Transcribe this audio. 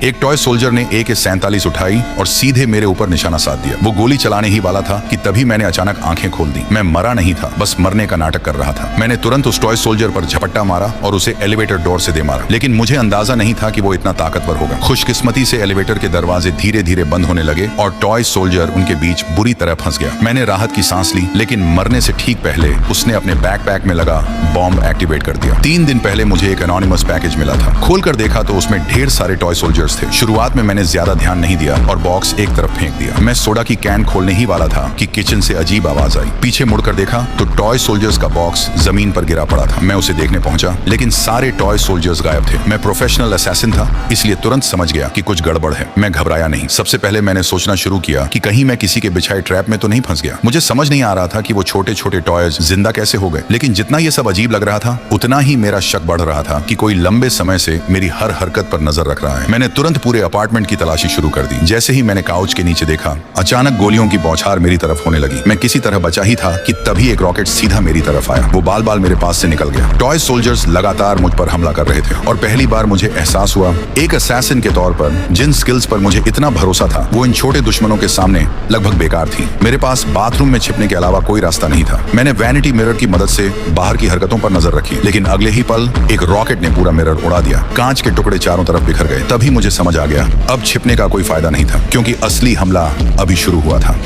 एक toy soldier ने AK-47 उठाई और सीधे मेरे ऊपर निशाना साध दिया। वो गोली चलाने ही वाला था कि तभी मैंने अचानक आंखें खोल दी। मैं मरा नहीं था, बस मरने का नाटक कर रहा था। मैंने तुरंत उस टॉय सोल्जर पर झपट्टा मारा और उसे एलिवेटर डोर से दे मारा, लेकिन मुझे अंदाजा नहीं था कि वो इतना ताकतवर होगा। खुशकिस्मती से एलिवेटर के दरवाजे धीरे धीरे बंद होने लगे और टॉय सोल्जर उनके बीच बुरी तरह फंस गया। मैंने राहत की सांस ली, लेकिन मरने से ठीक पहले उसने अपने बैकपैक में लगा बॉम्ब एक्टिवेट कर दिया। 3 दिन पहले मुझे एक एनोनिमस पैकेज मिला था। खोलकर देखा तो उसमें ढेर सारे टॉय सोल्जर्स थे। शुरुआत में मैंने ज्यादा ध्यान नहीं दिया और बॉक्स एक तरफ फेंक दिया। मैं सोडा की कैन खोलने ही वाला था कि किचन से अजीब आवाज आई। पीछे मुड़कर देखा तो टॉय सोल्जर्स का बॉक्स जमीन पर गिरा पड़ा था। मैं उसे देखने पहुंचा, लेकिन सारे टॉय सोल्जर्स गायब थे। मैं प्रोफेशनल असैसिन था, इसलिए तुरंत समझ गया कि कुछ गड़बड़ है। मैं घबराया नहीं। सबसे पहले मैंने सोचना शुरू किया कि कहीं मैं किसी के बिछाए ट्रैप में तो नहीं फंस गया। मुझे समझ नहीं आ रहा था कि वो छोटे छोटे टॉयज जिंदा कैसे हो गए, लेकिन जितना ये सब अजीब लग रहा था उतना ही मेरा शक बढ़ रहा था कि कोई लंबे समय से मेरी हर हरकत पर नजर रख रहा है। मैंने तुरंत पूरे अपार्टमेंट की तलाशी शुरू कर दी। जैसे ही मैंने काउच के नीचे देखा, अचानक गोलियों की बौछार मेरी तरफ होने लगी। मैं किसी तरह बचा ही था कि तभी एक रॉकेट सीधा मेरी तरफ आया। वो बाल बाल मेरे पास से निकल गया। टॉय सोल्जर्स लगातार मुझ पर हमला कर रहे थे और पहली बार मुझे एहसास हुआ एक असैसिन के तौर पर जिन स्किल्स पर मुझे इतना भरोसा था वो इन छोटे दुश्मनों के सामने लगभग बेकार थी। मेरे पास बाथरूम में छिपने के अलावा कोई रास्ता नहीं था। मैंने वैनिटी मिरर की मदद से बाहर की हरकतों पर नजर रखी, लेकिन अगले ही पल एक रॉकेट ने पूरा मिरर उड़ा दिया। कांच के टुकड़े चारों तरफ बिखर गए। तभी मुझे समझ आ गया अब छिपने का कोई फायदा नहीं था, क्योंकि असली हमला अभी शुरू हुआ था।